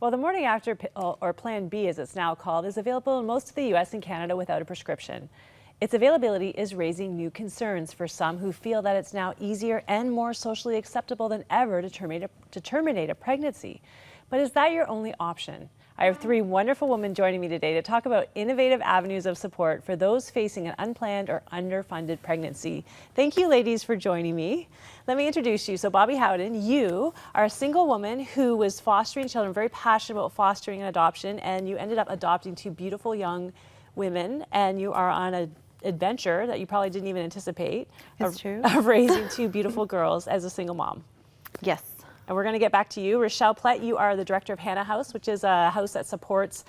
Well, the morning after pill, or Plan B as it's now called, is available in most of the US and Canada without a prescription. Its availability is raising new concerns for some who feel that it's now easier and more socially acceptable than ever to terminate a pregnancy. But is that your only option? I have three wonderful women joining me today to talk about innovative avenues of support for those facing an unplanned or underfunded pregnancy. Thank you, ladies, for joining me. Let me introduce you. So, Bobbie Howden, you are a single woman who was fostering children, very passionate about fostering and adoption, and you ended up adopting two beautiful young women, and you are on an adventure that you probably didn't even anticipate. It's true. Of raising two beautiful girls as a single mom. Yes. And we're going to get back to you. Rochelle Plett, you are the director of Hannah House, which is a house that supports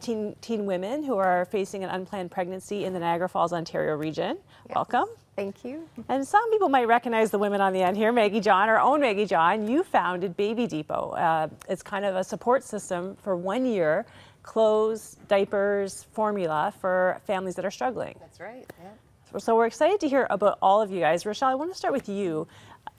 teen women who are facing an unplanned pregnancy in the Niagara Falls, Ontario region. Yes. Welcome. Thank you. And some people might recognize the women on the end here. Maggie John, our own Maggie John, you founded Baby Depot. It's kind of a support system for 1 year, clothes, diapers, formula for families that are struggling. That's right, yeah. So we're excited to hear about all of you guys. Rochelle, I want to start with you.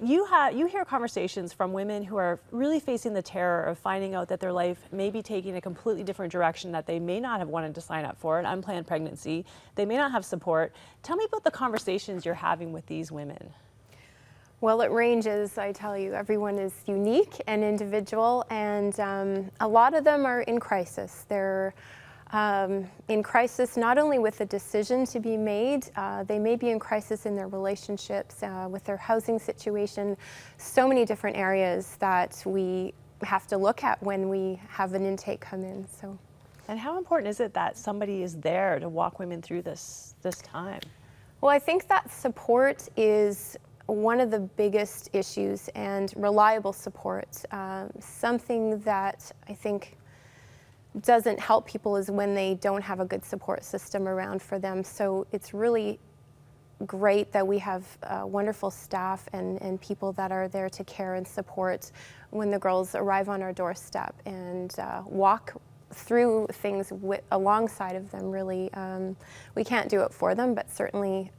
You hear conversations from women who are really facing the terror of finding out that their life may be taking a completely different direction that they may not have wanted to sign up for, an unplanned pregnancy. They may not have support. Tell me about the conversations you're having with these women. Well, it ranges, I tell you. Everyone is unique and individual, and a lot of them are in crisis. They're in crisis not only with the decision to be made, they may be in crisis in their relationships, with their housing situation, so many different areas that we have to look at when we have an intake come in. So, and how important is it that somebody is there to walk women through this time? Well, I think that support is one of the biggest issues, and reliable support. Something that I think doesn't help people is when they don't have a good support system around for them. So it's really great that we have wonderful staff and people that are there to care and support when the girls arrive on our doorstep, and walk through things alongside of them, really. We can't do it for them, but certainly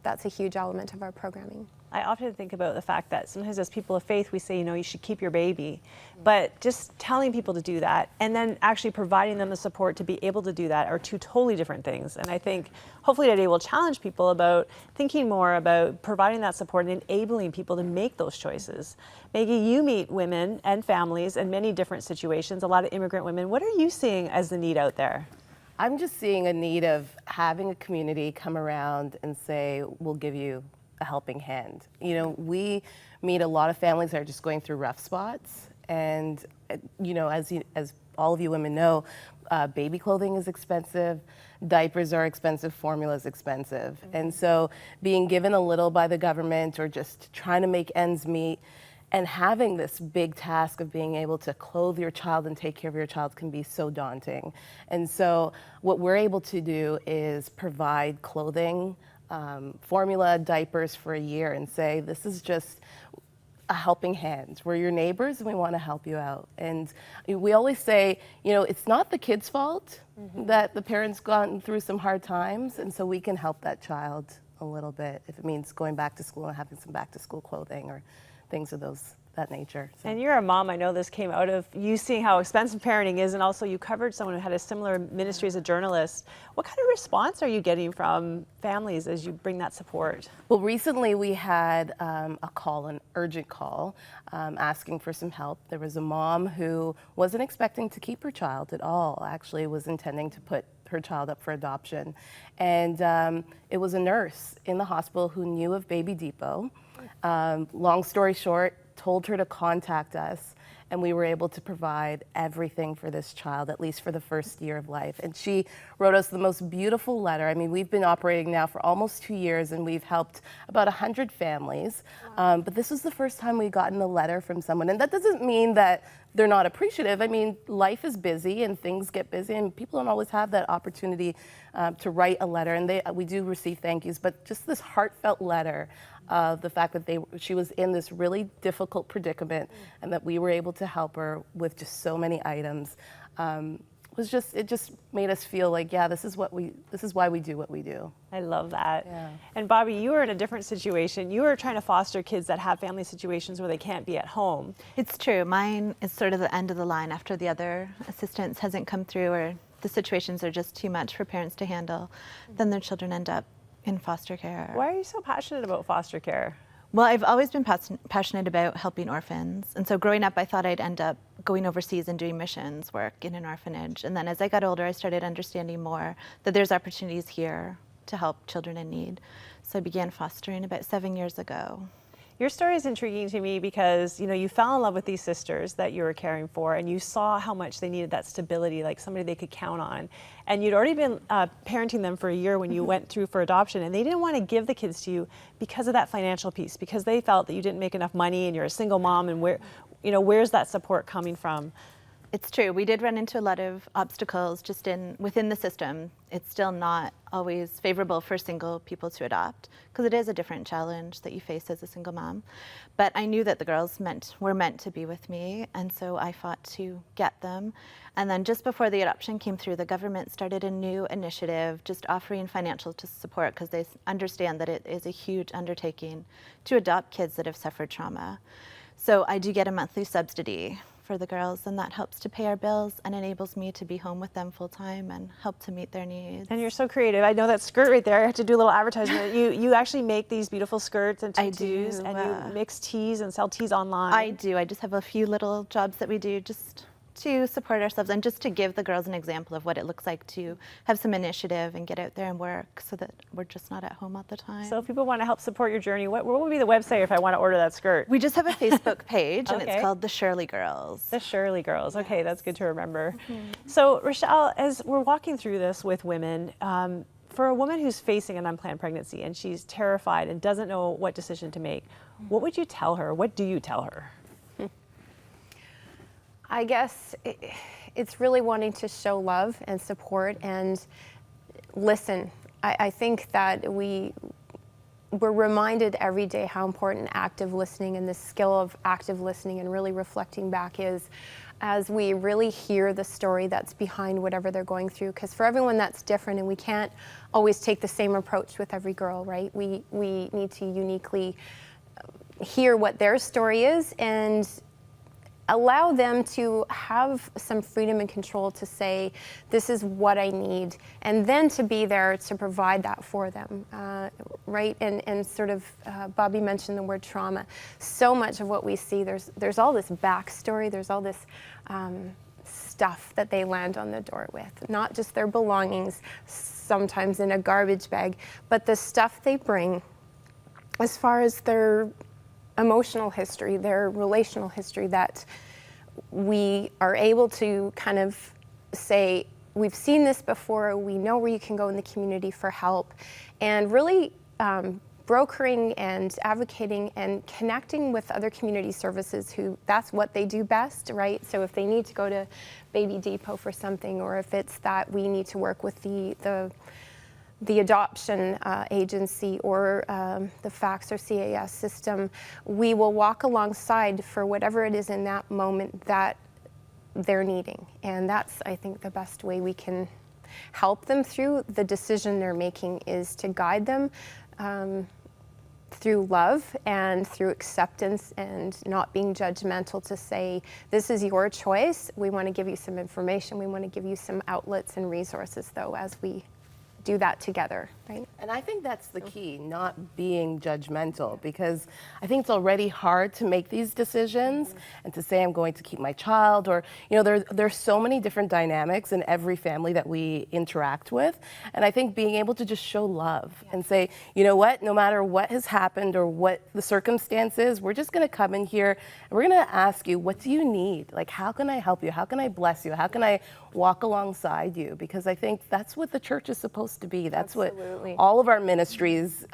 that's a huge element of our programming. I often think about the fact that sometimes as people of faith, we say, you should keep your baby. But just telling people to do that and then actually providing them the support to be able to do that are two totally different things. And I think hopefully today we'll challenge people about thinking more about providing that support and enabling people to make those choices. Maggie, you meet women and families in many different situations, a lot of immigrant women. What are you seeing as the need out there? I'm just seeing a need of having a community come around and say, we'll give you a helping hand. We meet a lot of families that are just going through rough spots, and as all of you women know, baby clothing is expensive, diapers are expensive, formula is expensive. Mm-hmm. And so being given a little by the government or just trying to make ends meet and having this big task of being able to clothe your child and take care of your child can be so daunting. And so what we're able to do is provide clothing, formula, diapers for a year, and say, this is just a helping hand. We're your neighbors and we want to help you out. And we always say, it's not the kid's fault that the parents gone through some hard times, and so we can help that child a little bit if it means going back to school and having some back to school clothing or things of that nature. So. And you're a mom. I know this came out of you seeing how expensive parenting is, and also you covered someone who had a similar ministry as a journalist. What kind of response are you getting from families as you bring that support? Well, recently we had an urgent call, asking for some help. There was a mom who wasn't expecting to keep her child at all, actually was intending to put her child up for adoption. And it was a nurse in the hospital who knew of Baby Depot. Long story short, told her to contact us, and we were able to provide everything for this child, at least for the first year of life. And she wrote us the most beautiful letter. I mean, we've been operating now for almost 2 years, and we've helped about 100 families. Wow. But this was the first time we'd gotten a letter from someone. And that doesn't mean that they're not appreciative. I mean, life is busy and things get busy, and people don't always have that opportunity to write a letter. And we do receive thank yous, but just this heartfelt letter of the fact that she was in this really difficult predicament and that we were able to help her with just so many items it just made us feel like, yeah, this is why we do what we do. I love that. Yeah. And Bobbie, you were in a different situation. You were trying to foster kids that have family situations where they can't be at home. It's true. Mine is sort of the end of the line after the other assistance hasn't come through, or the situations are just too much for parents to handle. Then their children end up in foster care. Why are you so passionate about foster care? Well, I've always been passionate about helping orphans. And so growing up, I thought I'd end up going overseas and doing missions work in an orphanage. And then as I got older, I started understanding more that there's opportunities here to help children in need. So I began fostering about 7 years ago. Your story is intriguing to me because, you know, you fell in love with these sisters that you were caring for, and you saw how much they needed that stability, like somebody they could count on. And you'd already been parenting them for a year when you went through for adoption, and they didn't want to give the kids to you because of that financial piece, because they felt that you didn't make enough money and you're a single mom, and where's that support coming from? It's true. We did run into a lot of obstacles just within the system. It's still not always favorable for single people to adopt, because it is a different challenge that you face as a single mom. But I knew that the girls were meant to be with me, and so I fought to get them. And then just before the adoption came through, the government started a new initiative just offering financial support, because they understand that it is a huge undertaking to adopt kids that have suffered trauma. So I do get a monthly subsidy for the girls, and that helps to pay our bills and enables me to be home with them full time and help to meet their needs. And you're so creative. I know that skirt right there. I have to do a little advertisement. You actually make these beautiful skirts and tutus, and you mix teas and sell teas online. I do. I just have a few little jobs that we do just to support ourselves and just to give the girls an example of what it looks like to have some initiative and get out there and work, so that we're just not at home all the time. So if people want to help support your journey, what would be the website if I want to order that skirt? We just have a Facebook page, and Okay. it's called The Shirley Girls. The Shirley Girls. Okay, that's good to remember. So Rochelle, as we're walking through this with women, for a woman who's facing an unplanned pregnancy and she's terrified and doesn't know what decision to make, what would you tell her? What do you tell her? I guess it's really wanting to show love and support and listen. I think that we're reminded every day how important active listening and the skill of active listening and really reflecting back is, as we really hear the story that's behind whatever they're going through. Because for everyone that's different, and we can't always take the same approach with every girl, right? We need to uniquely hear what their story is and allow them to have some freedom and control to say, this is what I need, and then to be there to provide that for them, right? And sort of, Bobbie mentioned the word trauma. So much of what we see, there's all this backstory, there's all this stuff that they land on the door with, not just their belongings, sometimes in a garbage bag, but the stuff they bring as far as their emotional history, their relational history, that we are able to kind of say, we've seen this before, we know where you can go in the community for help, and really brokering and advocating and connecting with other community services who, that's what they do best, right? So if they need to go to Baby Depot for something, or if it's that we need to work with the adoption agency or the FACS or CAS system, we will walk alongside for whatever it is in that moment that they're needing. And that's, I think, the best way we can help them through the decision they're making, is to guide them through love and through acceptance, and not being judgmental, to say, this is your choice. We want to give you some information. We want to give you some outlets and resources, though, as we do that together, right? And I think that's the key, not being judgmental, because I think it's already hard to make these decisions and to say, I'm going to keep my child, or, you know, there's so many different dynamics in every family that we interact with. And I think being able to just show love and say, you know what, no matter what has happened or what the circumstances, we're just gonna come in here and we're gonna ask you, what do you need? Like, how can I help you? How can I bless you? How can I walk alongside you? Because I think that's what the church is supposed to be. That's Absolutely. what all of our ministries,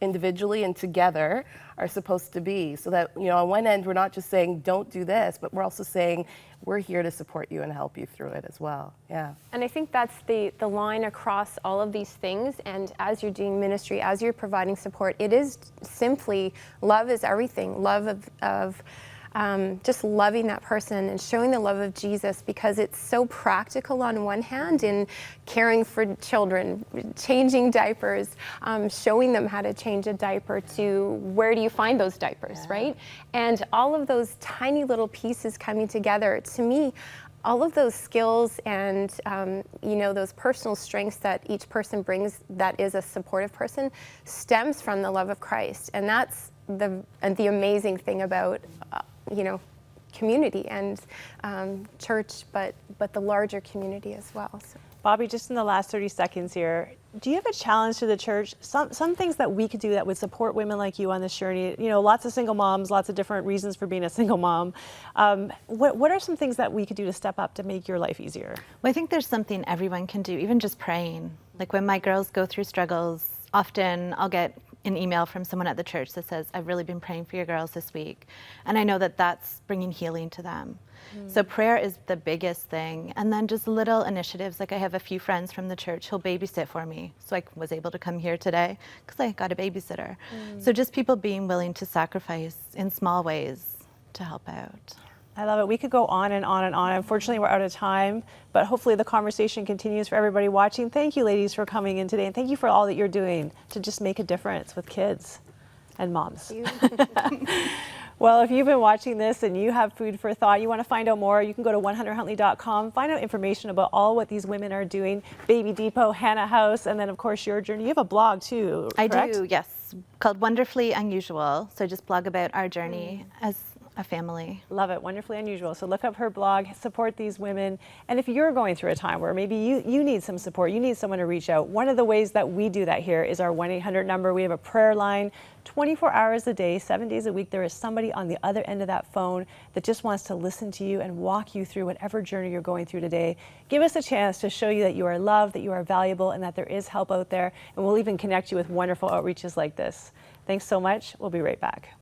individually and together, are supposed to be. So that, you know, on one end, we're not just saying, don't do this, but we're also saying, we're here to support you and help you through it as well. Yeah. And I think that's the line across all of these things. And as you're doing ministry, as you're providing support, it is simply, love is everything. Love of just loving that person and showing the love of Jesus, because it's so practical on one hand in caring for children, changing diapers, showing them how to change a diaper, to where do you find those diapers, right? And all of those tiny little pieces coming together, to me, all of those skills and those personal strengths that each person brings that is a supportive person stems from the love of Christ. And that's the amazing thing about community and church, but the larger community as well. So. Bobbie, just in the last 30 seconds here, do you have a challenge to the church? Some things that we could do that would support women like you on this journey? Lots of single moms, lots of different reasons for being a single mom. What are some things that we could do to step up to make your life easier? Well, I think there's something everyone can do, even just praying. Like when my girls go through struggles, often I'll get an email from someone at the church that says, I've really been praying for your girls this week. And I know that that's bringing healing to them. So prayer is the biggest thing. And then just little initiatives. Like I have a few friends from the church who'll babysit for me. So I was able to come here today because I got a babysitter. So just people being willing to sacrifice in small ways to help out. I love it. We could go on and on and on. Unfortunately, we're out of time, but hopefully the conversation continues for everybody watching. Thank you, ladies, for coming in today, and thank you for all that you're doing to just make a difference with kids and moms. Well, if you've been watching this and you have food for thought, you want to find out more, you can go to 100huntley.com, find out information about all what these women are doing, Baby Depot, Hannah House, and then, of course, your journey. You have a blog, too, correct? I do, yes, called Wonderfully Unusual. So I just blog about our journey as a family. Love it. Wonderfully Unusual. So look up her blog, support these women. And if you're going through a time where maybe you need some support, you need someone to reach out, one of the ways that we do that here is our 1-800 number. We have a prayer line 24 hours a day, 7 days a week. There is somebody on the other end of that phone that just wants to listen to you and walk you through whatever journey you're going through today. Give us a chance to show you that you are loved, that you are valuable, and that there is help out there. And we'll even connect you with wonderful outreaches like this. Thanks so much. We'll be right back.